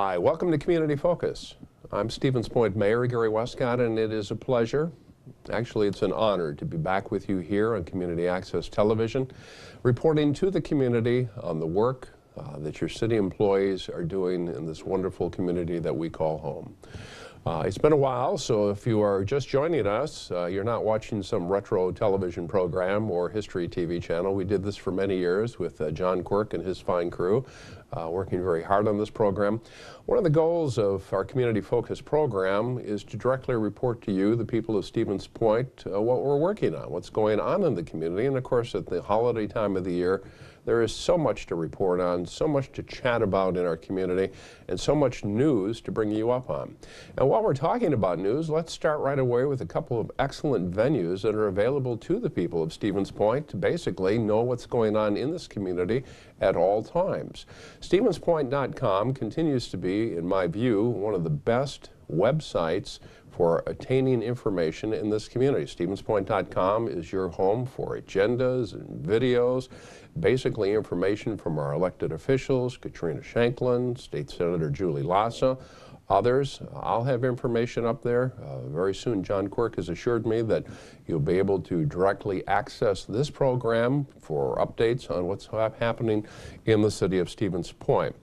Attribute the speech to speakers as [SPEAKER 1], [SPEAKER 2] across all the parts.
[SPEAKER 1] Hi, welcome to Community Focus. I'm Stevens Point Mayor Gary Wescott, and it is a pleasure, actually it's an honor, to be back with you here on Community Access Television, reporting to the community on the work that your city employees are doing in this wonderful community that we call home. It's been a while, so if you are just joining us, you're not watching some retro television program or history TV channel. We did this for many years with John Quirk and his fine crew, working very hard on this program. One of the goals of our Community Focus program is to directly report to you, the people of Stevens Point, what we're working on, what's going on in the community. And of course, at the holiday time of the year, there is so much to report on, so much to chat about in our community, and so much news to bring you up on. And while we're talking about news, let's start right away with a couple of excellent venues that are available to the people of Stevens Point to basically know what's going on in this community at all times. Stevenspointcom continues to be, in my view, one of the best websites for attaining information in this community. Stevenspointcom is your home for agendas and videos, basically information from our elected officials, Katrina Shanklin, State Senator Julie Lassa, others. I'll have information up there. Very soon, John Quirk has assured me that you'll be able to directly access this program for updates on what's happening in the city of Stevens Point.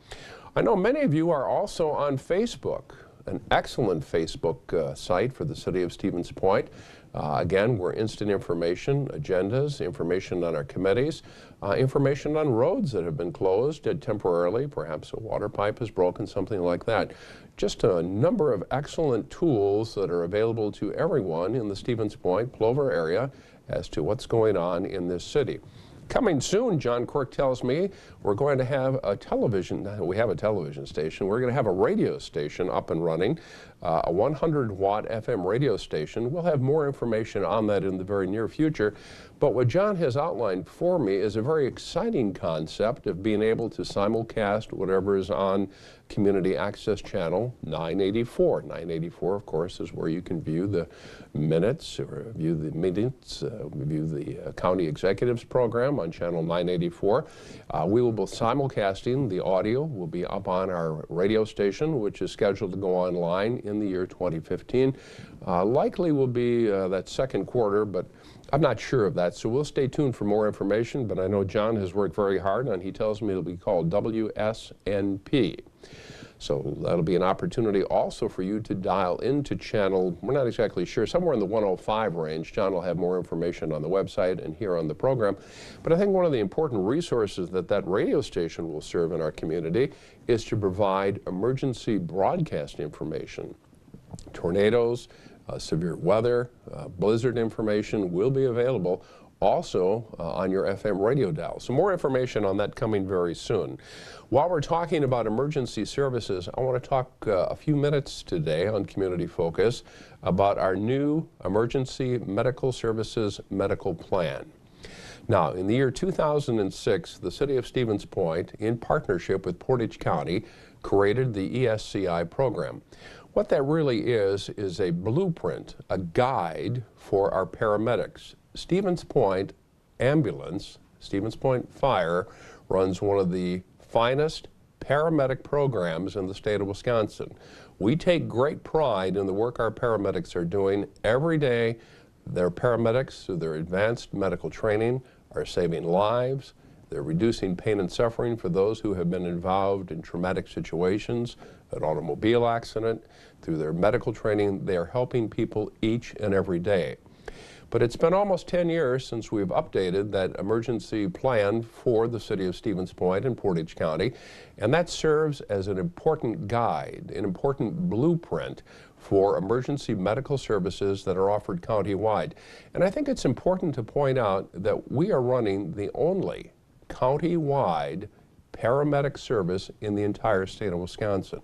[SPEAKER 1] I know many of you are also on Facebook, an excellent Facebook site for the city of Stevens Point. Again, we're instant information, agendas, information on our committees, information on roads that have been closed temporarily, perhaps a water pipe is broken, something like that. Just a number of excellent tools that are available to everyone in the Stevens Point, Plover area as to what's going on in this city. Coming soon, John Quirk tells me, we're going to have a television, we have a television station, we're going to have a radio station up and running, a 100-watt FM radio station. We'll have more information on that in the very near future. But what John has outlined for me is a very exciting concept of being able to simulcast whatever is on Community Access Channel 984. 984, of course, is where you can view the minutes, or view the meetings, view the County Executives program on Channel 984. We will be simulcasting. The audio will be up on our radio station, which is scheduled to go online in the year 2015. Likely will be that second quarter, but I'm not sure of that, so we'll stay tuned for more information. But I know John has worked very hard, and he tells me it'll be called WSNP. So that'll be an opportunity also for you to dial into channel, we're not exactly sure, somewhere in the 105 range. John will have more information on the website and here on the program. But I think one of the important resources that that radio station will serve in our community is to provide emergency broadcast information. Tornadoes, severe weather, blizzard information will be available also on your FM radio dial. So more information on that coming very soon. While we're talking about emergency services, I want to talk a few minutes today on Community Focus about our new Emergency Medical Services Medical Plan. Now, in the year 2006, the city of Stevens Point, in partnership with Portage County, created the ESCI program. What that really is a blueprint, a guide for our paramedics. Stevens Point Ambulance, Stevens Point Fire, runs one of the finest paramedic programs in the state of Wisconsin. We take great pride in the work our paramedics are doing every day. Their paramedics, through their advanced medical training, are saving lives. They're reducing pain and suffering for those who have been involved in traumatic situations, an automobile accident. Through their medical training, they are helping people each and every day. But it's been almost 10 years since we've updated that emergency plan for the city of Stevens Point and Portage County, and that serves as an important guide, an important blueprint for emergency medical services that are offered countywide. And I think it's important to point out that we are running the only county-wide paramedic service in the entire state of Wisconsin.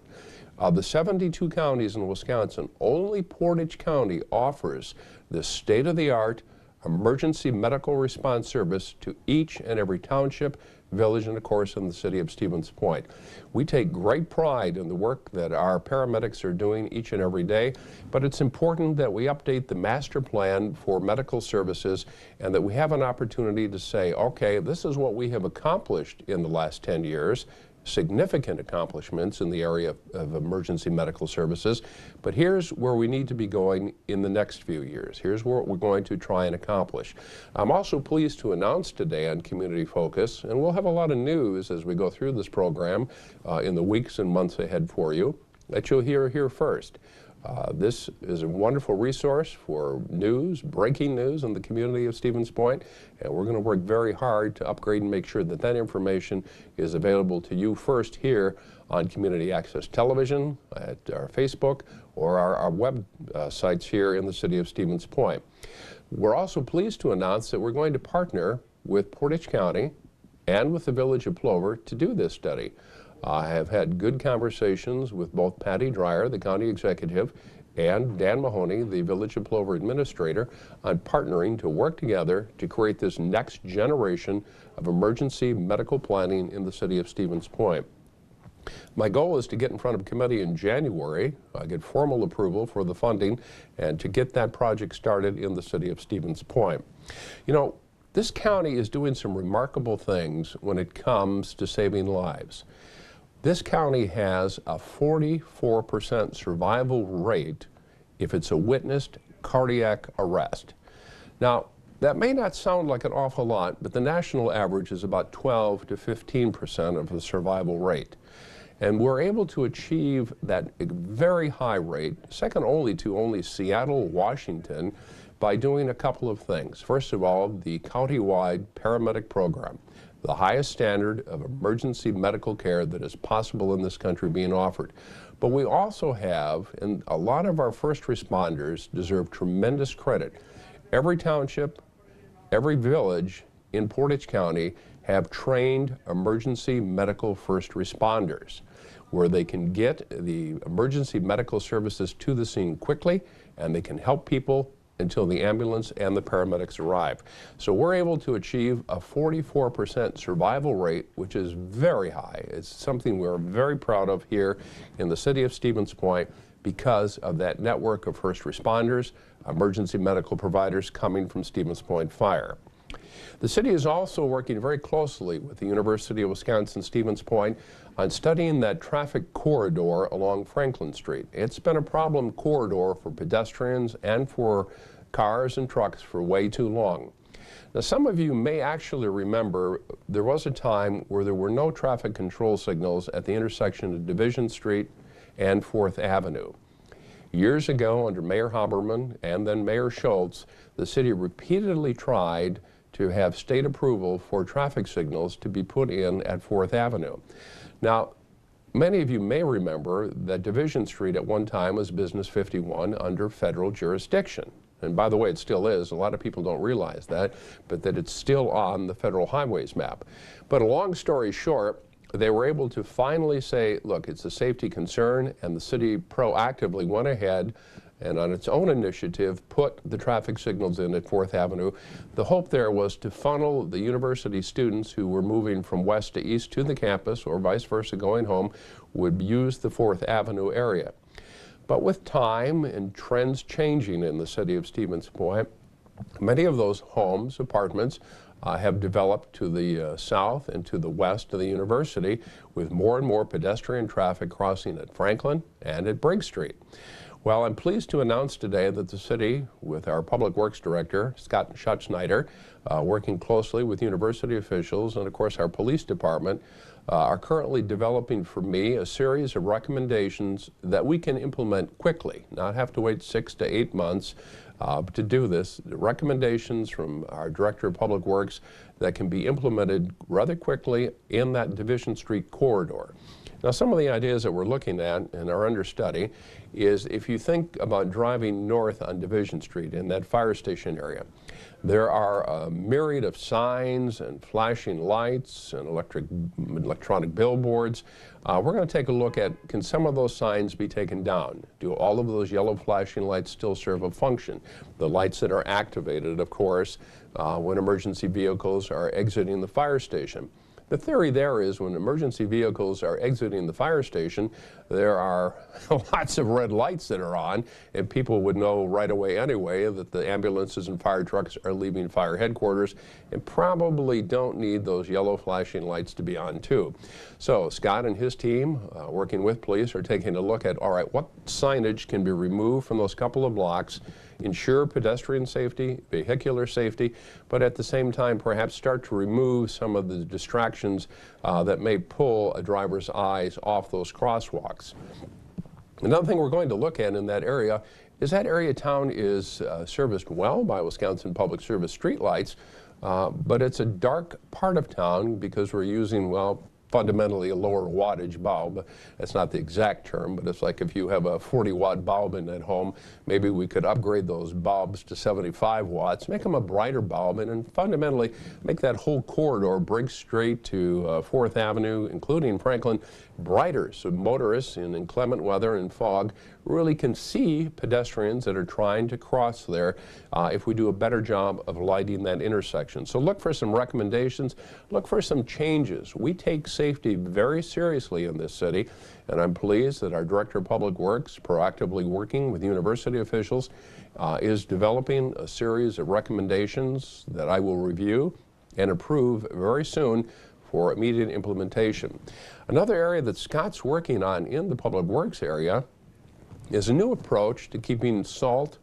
[SPEAKER 1] Of the 72 counties in Wisconsin, only Portage County offers this state-of-the-art emergency medical response service to each and every township, village, and of course in the city of Stevens Point. We take great pride in the work that our paramedics are doing each and every day, but it's important that we update the master plan for medical services and that we have an opportunity to say, okay, this is what we have accomplished in the last 10 years. significant accomplishments in the area of emergency medical services, but here's where we need to be going in the next few years. Here's what we're going to try and accomplish. I'm also pleased to announce today on Community Focus, and we'll have a lot of news as we go through this program in the weeks and months ahead for you, that you'll hear here first. This is a wonderful resource for news, breaking news in the community of Stevens Point, and we're going to work very hard to upgrade and make sure that that information is available to you first here on Community Access Television, at our Facebook, or our web sites here in the city of Stevens Point. We're also pleased to announce that we're going to partner with Portage County and with the Village of Plover to do this study. I have had good conversations with both Patty Dreyer, the county executive, and Dan Mahoney, the Village of Plover administrator, on partnering to work together to create this next generation of emergency medical planning in the city of Stevens Point. My goal is to get in front of committee in January, get formal approval for the funding, and to get that project started in the city of Stevens Point. You know, this county is doing some remarkable things when it comes to saving lives. This county has a 44% survival rate if it's a witnessed cardiac arrest. Now, that may not sound like an awful lot, but the national average is about 12 to 15% of the survival rate. And we're able to achieve that very high rate, second only to Seattle, Washington, by doing a couple of things. First of all, the county-wide paramedic program, the highest standard of emergency medical care that is possible in this country being offered. But we also have, and a lot of our first responders deserve tremendous credit. Every township, every village in Portage County have trained emergency medical first responders, where they can get the emergency medical services to the scene quickly, and they can help people until the ambulance and the paramedics arrive. So we're able to achieve a 44% survival rate, which is very high. It's something we're very proud of here in the city of Stevens Point because of that network of first responders, emergency medical providers coming from Stevens Point Fire. The city is also working very closely with the University of Wisconsin-Stevens Point on studying that traffic corridor along Franklin Street. It's been a problem corridor for pedestrians and for cars and trucks for way too long. Now, some of you may actually remember there was a time where there were no traffic control signals at the intersection of Division Street and 4th Avenue. Years ago, under Mayor Haberman and then Mayor Schultz, the city repeatedly tried to have state approval for traffic signals to be put in at 4th Avenue. Now, many of you may remember that Division Street at one time was Business 51 under federal jurisdiction. And by the way, it still is. A lot of people don't realize that, but that it's still on the federal highways map. But a long story short, they were able to finally say, look, it's a safety concern, and the city proactively went ahead and on its own initiative put the traffic signals in at 4th Avenue. The hope there was to funnel the university students who were moving from west to east to the campus, or vice versa going home, would use the 4th Avenue area. But with time and trends changing in the city of Stevens Point, many of those homes, apartments, have developed to the south and to the west of the university, with more and more pedestrian traffic crossing at Franklin and at Briggs Street. Well, I'm pleased to announce today that the city, with our Public Works Director, Scott Schutzschneider, working closely with university officials and, of course, our police department, are currently developing for me a series of recommendations that we can implement quickly, not have to wait 6 to 8 months to do this. Recommendations from our Director of Public Works that can be implemented rather quickly in that Division Street corridor. Now, some of the ideas that we're looking at and are under study is if you think about driving north on Division Street in that fire station area, there are a myriad of signs and flashing lights and electronic billboards. We're going to take a look at, can some of those signs be taken down? Do all of those yellow flashing lights still serve a function? The lights that are activated, of course, when emergency vehicles are exiting the fire station. The theory there is when emergency vehicles are exiting the fire station, there are lots of red lights that are on, and people would know right away anyway that the ambulances and fire trucks are leaving fire headquarters and probably don't need those yellow flashing lights to be on too. So Scott and his team, working with police, are taking a look at, all right, what signage can be removed from those couple of blocks, ensure pedestrian safety, vehicular safety, but at the same time perhaps start to remove some of the distractions that may pull a driver's eyes off those crosswalks. Another thing we're going to look at in that area is that area of town is serviced well by Wisconsin Public Service streetlights, but it's a dark part of town because we're using, well, fundamentally a lower wattage bulb. That's not the exact term, but it's like if you have a 40-watt bulb in at home, maybe we could upgrade those bulbs to 75 watts, make them a brighter bulb, and fundamentally make that whole corridor, Briggs Street to 4th Avenue, including Franklin, brighter, so motorists in inclement weather and fog really can see pedestrians that are trying to cross there if we do a better job of lighting that intersection. So look for some recommendations, look for some changes. We take safety very seriously in this city, and I'm pleased that our Director of Public Works, proactively working with university officials, is developing a series of recommendations that I will review and approve very soon for immediate implementation. Another area that Scott's working on in the Public Works area is a new approach to keeping salt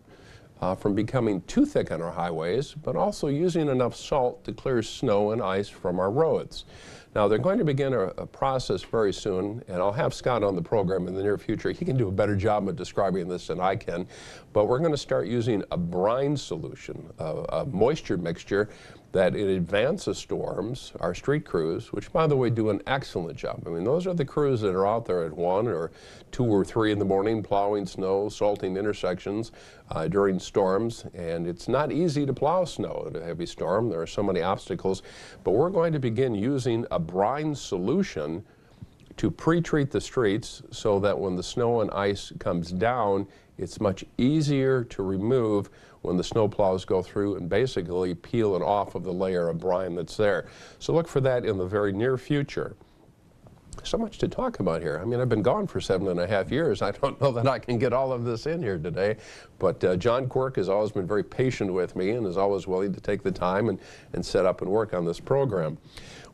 [SPEAKER 1] from becoming too thick on our highways, but also using enough salt to clear snow and ice from our roads. Now, they're going to begin a process very soon, and I'll have Scott on the program in the near future. He can do a better job of describing this than I can, but we're going to start using a brine solution, a moisture mixture that in advance of storms, our street crews, which by the way do an excellent job. I mean, those are the crews that are out there at 1 or 2 or 3 in the morning plowing snow, salting intersections during storms, and it's not easy to plow snow in a heavy storm. There are so many obstacles, but we're going to begin using a brine solution to pre-treat the streets so that when the snow and ice comes down, it's much easier to remove when the snow plows go through and basically peel it off of the layer of brine that's there. So look for that in the very near future. So much to talk about here. I mean, I've been gone for 7.5 years. I don't know that I can get all of this in here today, but John Quirk has always been very patient with me and is always willing to take the time and set up and work on this program.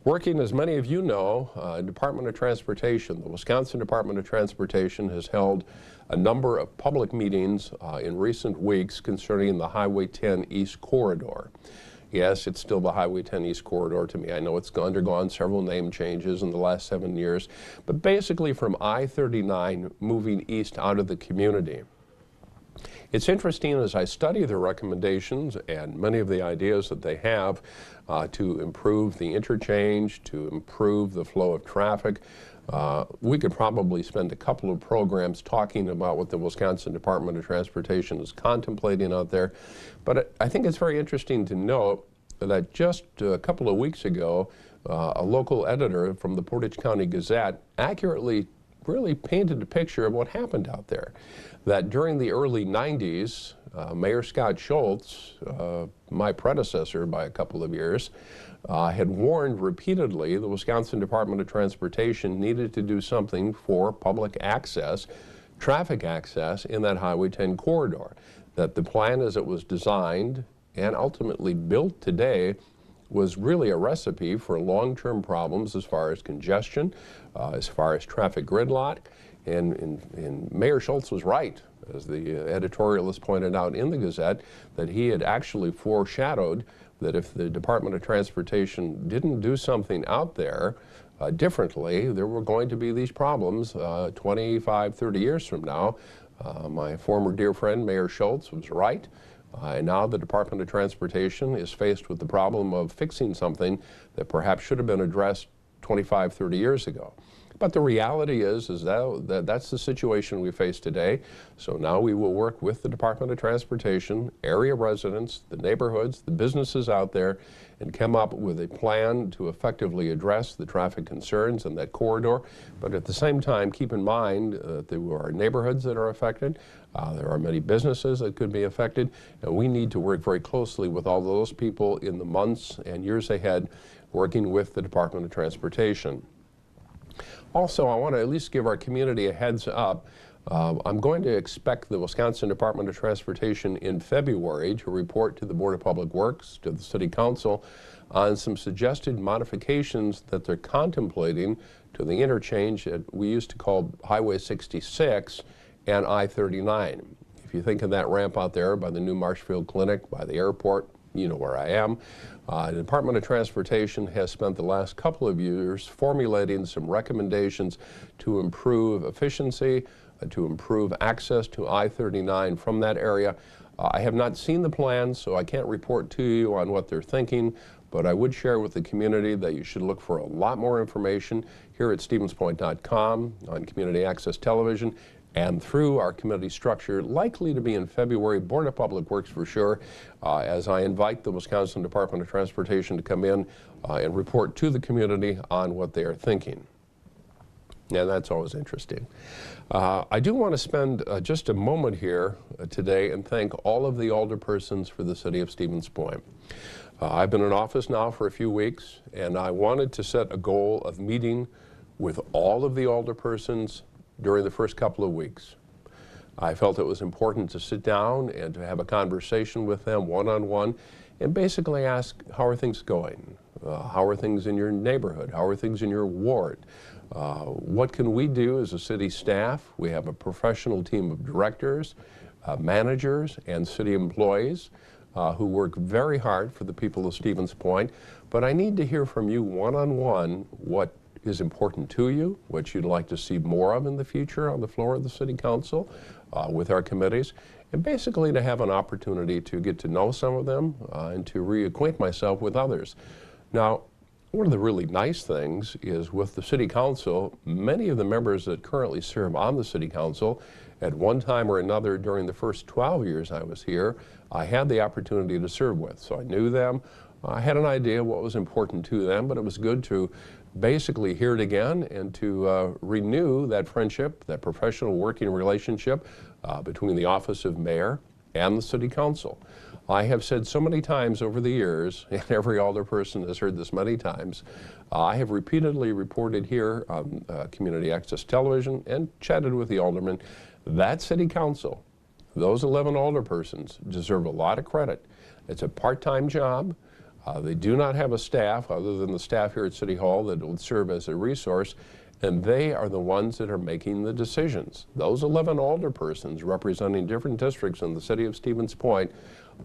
[SPEAKER 1] Working, as many of you know, Department of Transportation, the Wisconsin Department of Transportation has held a number of public meetings in recent weeks concerning the Highway 10 East Corridor. Yes, it's still the Highway 10 East Corridor to me. I know it's undergone several name changes in the last 7 years, but basically from I-39 moving east out of the community. It's interesting as I study the recommendations and many of the ideas that they have to improve the interchange, to improve the flow of traffic. We could probably spend a couple of programs talking about what the Wisconsin Department of Transportation is contemplating out there. But I think it's very interesting to note that just a couple of weeks ago, a local editor from the Portage County Gazette accurately really painted a picture of what happened out there. That during the early 90s, Mayor Scott Schultz, my predecessor by a couple of years, had warned repeatedly the Wisconsin Department of Transportation needed to do something for public access, traffic access in that Highway 10 corridor. That the plan as it was designed and ultimately built today was really a recipe for long-term problems as far as congestion, as far as traffic gridlock, and Mayor Schultz was right, as the editorialist pointed out in the Gazette, that he had actually foreshadowed that if the Department of Transportation didn't do something out there differently, there were going to be these problems 25, 30 years from now. My former dear friend, Mayor Schultz, was right. And now the Department of Transportation is faced with the problem of fixing something that perhaps should have been addressed 25, 30 years ago. But the reality is that's the situation we face today. So now we will work with the Department of Transportation, area residents, the neighborhoods, the businesses out there, and come up with a plan to effectively address the traffic concerns in that corridor. But at the same time, keep in mind that there are neighborhoods that are affected. There are many businesses that could be affected, and we need to work very closely with all those people in the months and years ahead, working with the Department of Transportation. Also, I want to at least give our community a heads up. I'm going to expect the Wisconsin Department of Transportation in February to report to the Board of Public Works, to the City Council, on some suggested modifications that they're contemplating to the interchange that we used to call Highway 66 and I-39. If you think of that ramp out there by the new Marshfield Clinic, by the airport, you know where I am. The Department of Transportation has spent the last couple of years formulating some recommendations to improve efficiency, to improve access to I-39 from that area. I have not seen the plans, so I can't report to you on what they're thinking, but I would share with the community that you should look for a lot more information here at Stevenspointcom on Community Access Television and through our committee structure, likely to be in February, Board of Public Works for sure, as I invite the Wisconsin Department of Transportation to come in and report to the community on what they are thinking. And that's always interesting. I do want to spend just a moment here today and thank all of the alderpersons for the city of Stevens Point. I've been in office now for a few weeks, and I wanted to set a goal of meeting with all of the alderpersons during the first couple of weeks. I felt it was important to sit down and to have a conversation with them one-on-one and basically ask, how are things going? How are things in your neighborhood? How are things in your ward? What can we do as a city staff? We have a professional team of directors, managers, and city employees who work very hard for the people of Stevens Point. But I need to hear from you one-on-one what is important to you, what you'd like to see more of in the future on the floor of the City Council with our committees, and basically to have an opportunity to get to know some of them and to reacquaint myself with others. Now, one of the really nice things is with the City Council, many of the members that currently serve on the City Council at one time or another during the first 12 years I was here, I had the opportunity to serve with. So I knew them. I had an idea what was important to them, but it was good to basically hear it again and to renew that friendship, that professional working relationship between the office of mayor and the City Council. I have said so many times over the years, and every alderperson has heard this many times, I have repeatedly reported here on Community Access Television and chatted with the aldermen, that City Council, those 11 alderpersons deserve a lot of credit. It's a part-time job. They do not have a staff other than the staff here at City Hall that will serve as a resource, and they are the ones that are making the decisions. Those 11 alderpersons representing different districts in the city of Stevens Point,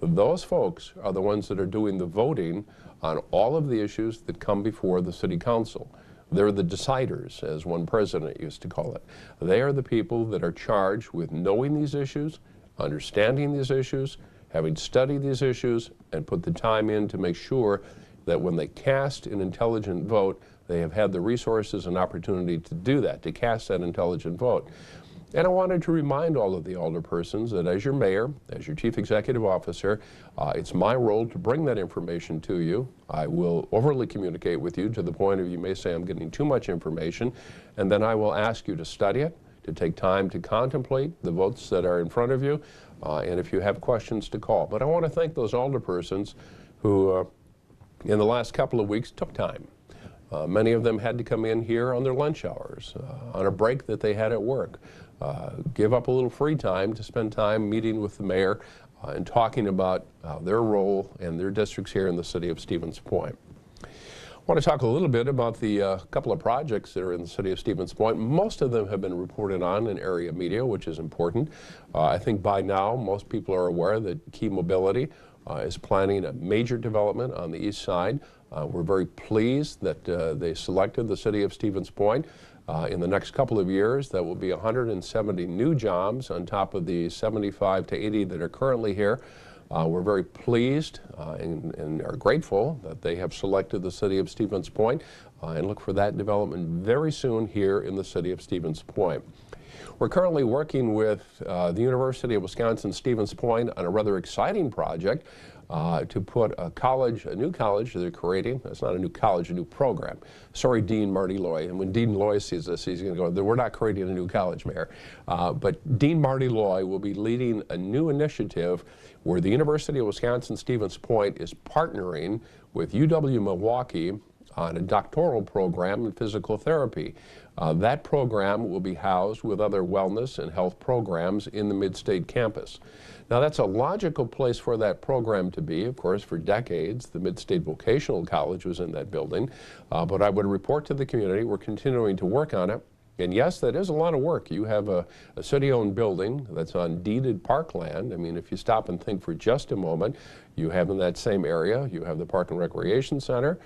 [SPEAKER 1] those folks are the ones that are doing the voting on all of the issues that come before the City Council. They're the deciders, as one president used to call it. They are the people that are charged with knowing these issues, understanding these issues, having studied these issues and put the time in to make sure that when they cast an intelligent vote, they have had the resources and opportunity to do that, to cast that intelligent vote. And I wanted to remind all of the alderpersons that as your mayor, as your chief executive officer, it's my role to bring that information to you. I will overly communicate with you to the point of you may say I'm getting too much information, and then I will ask you to study it, to take time to contemplate the votes that are in front of you, and if you have questions to call. But I want to thank those alderpersons who in the last couple of weeks took time. Many of them had to come in here on their lunch hours, on a break that they had at work, give up a little free time to spend time meeting with the mayor and talking about their role and their districts here in the city of Stevens Point. I want to talk a little bit about the couple of projects that are in the city of Stevens Point. Most of them have been reported on in area media, which is important. I think by now most people are aware that Key Mobility is planning a major development on the east side. We're very pleased that they selected the city of Stevens Point. In the next couple of years, that will be 170 new jobs on top of the 75 to 80 that are currently here. We're very pleased and are grateful that they have selected the city of Stevens Point and look for that development very soon here in the city of Stevens Point. We're currently working with the University of Wisconsin Stevens Point on a rather exciting project to put a new college they're creating. It's not a new college, a new program. Sorry, Dean Marty Loy. And when Dean Loy sees this, he's going to go, we're not creating a new college, Mayor. But Dean Marty Loy will be leading a new initiative where the University of Wisconsin Stevens Point is partnering with UW-Milwaukee on a doctoral program in physical therapy. That program will be housed with other wellness and health programs in the Mid-State campus. Now, that's a logical place for that program to be. Of course, for decades, the Mid-State Vocational College was in that building. But I would report to the community, we're continuing to work on it. And yes, that is a lot of work. You have a city-owned building that's on deeded parkland. I mean, if you stop and think for just a moment, you have in that same area, you have the Park and Recreation Center,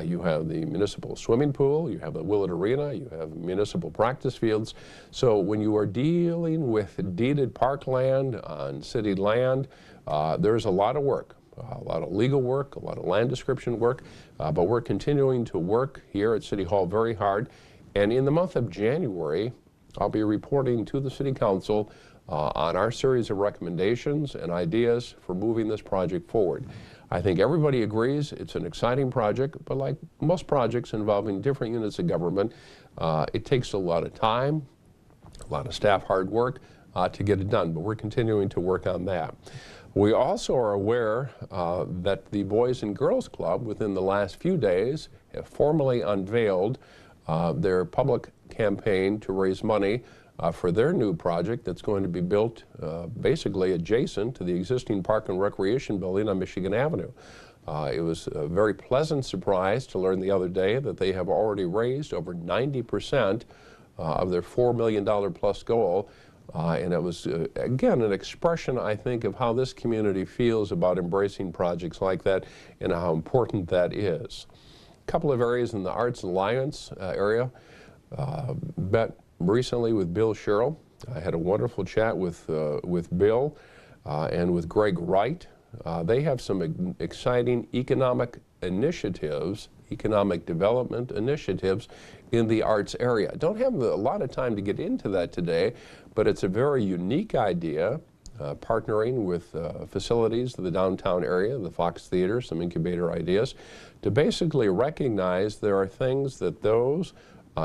[SPEAKER 1] you have the municipal swimming pool, you have the Willett Arena, you have municipal practice fields. So when you are dealing with deeded parkland on city land, there's a lot of work. A lot of legal work, a lot of land description work, but we're continuing to work here at City Hall very hard. And in the month of January, I'll be reporting to the City Council on our series of recommendations and ideas for moving this project forward. I think everybody agrees it's an exciting project, but like most projects involving different units of government, it takes a lot of time, a lot of staff hard work to get it done, but we're continuing to work on that. We also are aware that the Boys and Girls Club within the last few days have formally unveiled their public campaign to raise money for their new project that's going to be built basically adjacent to the existing Park and Recreation building on Michigan Avenue. It was a very pleasant surprise to learn the other day that they have already raised over 90% of their $4 million plus goal. And it was, again, an expression, I think, of how this community feels about embracing projects like that and how important that is. A couple of areas in the Arts Alliance area. Met recently with Bill Sherrill. I had a wonderful chat with Bill and with Greg Wright. They have some exciting economic initiatives, economic development initiatives in the arts area. I don't have a lot of time to get into that today, but it's a very unique idea, partnering with facilities in the downtown area, the Fox Theater, some incubator ideas, to basically recognize there are things that those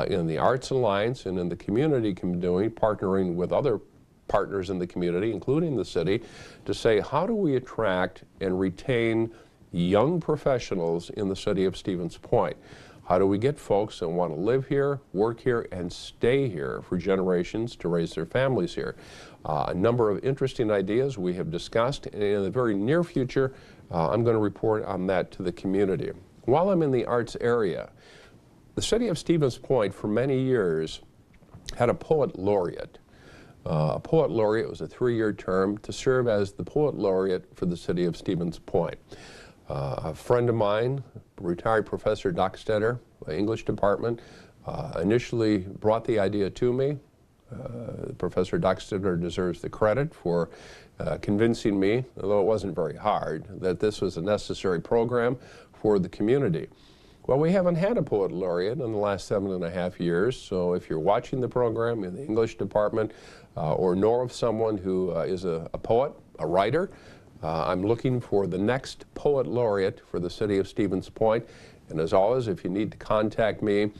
[SPEAKER 1] in the Arts Alliance and in the community can be doing, partnering with other partners in the community, including the city, to say, how do we attract and retain young professionals in the city of Stevens Point? How do we get folks that want to live here, work here, and stay here for generations to raise their families here? A number of interesting ideas we have discussed, and in the very near future, I'm going to report on that to the community. While I'm in the arts area, the city of Stevens Point for many years had a poet laureate. A poet laureate was a 3-year term to serve as the poet laureate for the city of Stevens Point. A friend of mine, retired Professor Dockstetter, English department, initially brought the idea to me. Professor Dockstetter deserves the credit for convincing me, although it wasn't very hard, that this was a necessary program for the community. Well, we haven't had a poet laureate in the last 7.5 years, so if you're watching the program in the English department or know of someone who is a poet, a writer, I'm looking for the next poet laureate for the city of Stevens Point. And as always, if you need to contact me,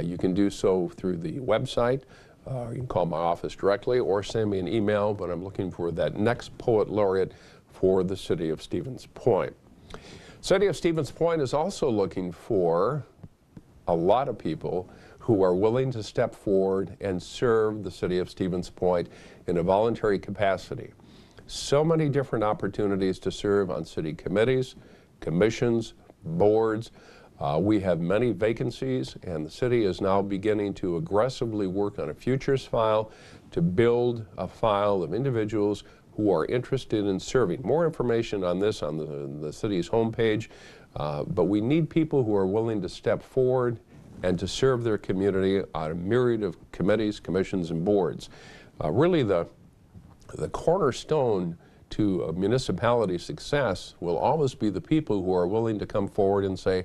[SPEAKER 1] you can do so through the website. You can call my office directly or send me an email, but I'm looking for that next poet laureate for the city of Stevens Point. City of Stevens Point is also looking for a lot of people who are willing to step forward and serve the city of Stevens Point in a voluntary capacity. So many different opportunities to serve on city committees, commissions, boards. We have many vacancies, and the city is now beginning to aggressively work on a futures file to build a file of individuals who are interested in serving. More information on this on the city's homepage, but we need people who are willing to step forward and to serve their community on a myriad of committees, commissions, and boards. Really the cornerstone to a municipality success will always be the people who are willing to come forward and say,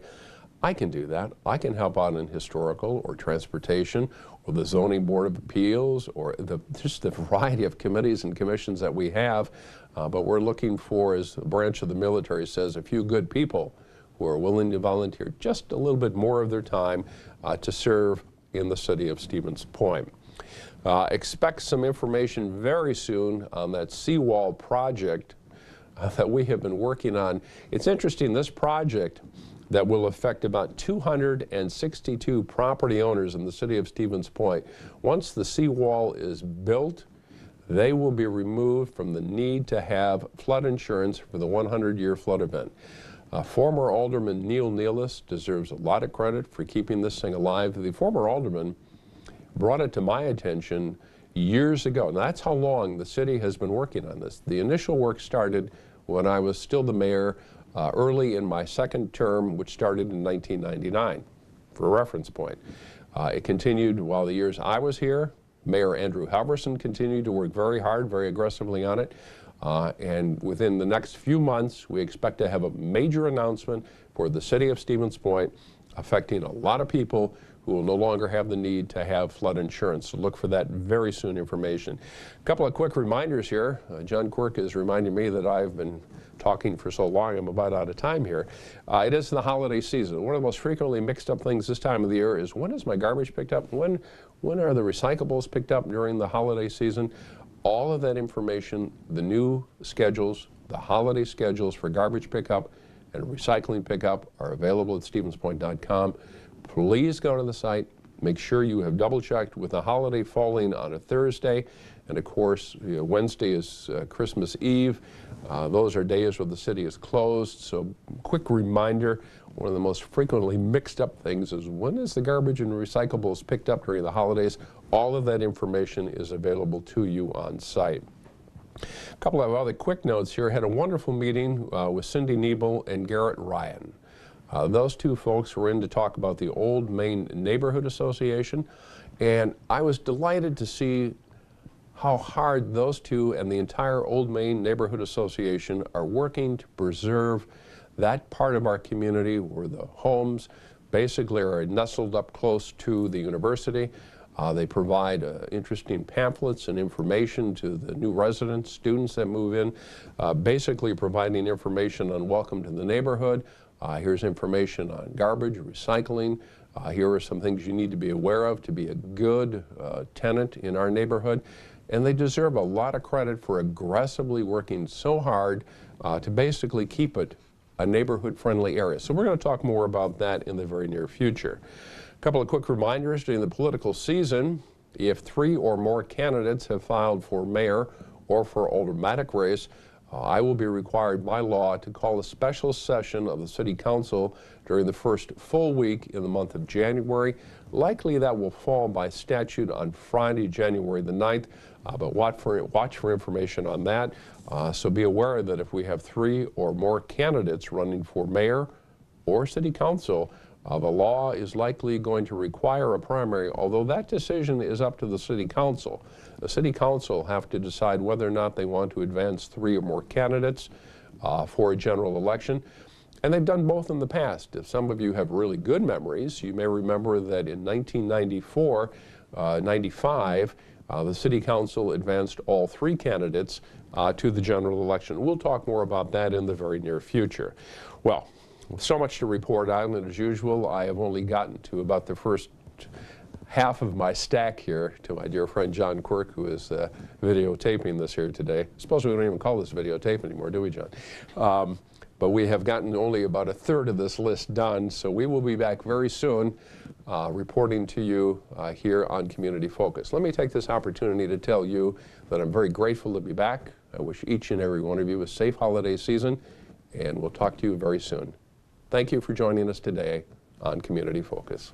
[SPEAKER 1] I can do that. I can help out in historical or transportation or the zoning board of appeals or just the variety of committees and commissions that we have. But we're looking for, as a branch of the military says, a few good people who are willing to volunteer just a little bit more of their time to serve in the city of Stevens Point. Expect some information very soon on that seawall project that we have been working on. It's interesting, this project that will affect about 262 property owners in the city of Stevens Point. Once the seawall is built, they will be removed from the need to have flood insurance for the 100-year flood event. Former Alderman Neil Nealis deserves a lot of credit for keeping this thing alive. The former alderman brought it to my attention years ago, and that's how long the city has been working on this. The initial work started when I was still the mayor, early in my second term, which started in 1999, for a reference point. It continued while the years I was here. Mayor Andrew Halverson continued to work very hard, very aggressively on it. And within the next few months, we expect to have a major announcement for the city of Stevens Point, affecting a lot of people who will no longer have the need to have flood insurance. So look for that very soon information. A couple of quick reminders here. John Quirk is reminding me that I've been talking for so long, I'm about out of time here. It is the holiday season. One of the most frequently mixed up things this time of the year is, when is my garbage picked up? When are the recyclables picked up during the holiday season? All of that information, the new schedules, the holiday schedules for garbage pickup and recycling pickup are available at Stevenspoint.com. Please go to the site. Make sure you have double checked with the holiday falling on a Thursday. And of course, Wednesday is Christmas Eve. Those are days where the city is closed. So quick reminder, one of the most frequently mixed up things is, when is the garbage and recyclables picked up during the holidays? All of that information is available to you on site. A couple of other quick notes here. Had a wonderful meeting with Cindy Niebel and Garrett Ryan. Those two folks were in to talk about the Old Main Neighborhood Association, and I was delighted to see how hard those two and the entire Old Main Neighborhood Association are working to preserve that part of our community where the homes basically are nestled up close to the university. They provide interesting pamphlets and information to the new residents, students that move in, basically providing information on welcome to the neighborhood. Here's information on garbage, recycling. Here are some things you need to be aware of to be a good tenant in our neighborhood. And they deserve a lot of credit for aggressively working so hard to basically keep it a neighborhood-friendly area. So we're going to talk more about that in the very near future. A couple of quick reminders during the political season. If 3 or more candidates have filed for mayor or for aldermanic race, I will be required by law to call a special session of the City Council during the first full week in the month of January. Likely that will fall by statute on Friday, January the 9th, but watch for information on that. So be aware that if we have 3 or more candidates running for mayor or City Council, the law is likely going to require a primary, although that decision is up to the City Council. The City Council have to decide whether or not they want to advance 3 or more candidates for a general election. And they've done both in the past. If some of you have really good memories, you may remember that in 1995, the City Council advanced all 3 candidates to the general election. We'll talk more about that in the very near future. Well, so much to report on, and as usual, I have only gotten to about the first half of my stack here to my dear friend John Quirk, who is videotaping this here today. I suppose we don't even call this videotape anymore, do we, John? But we have gotten only about a third of this list done, so we will be back very soon reporting to you here on Community Focus. Let me take this opportunity to tell you that I'm very grateful to be back. I wish each and every one of you a safe holiday season, and we'll talk to you very soon. Thank you for joining us today on Community Focus.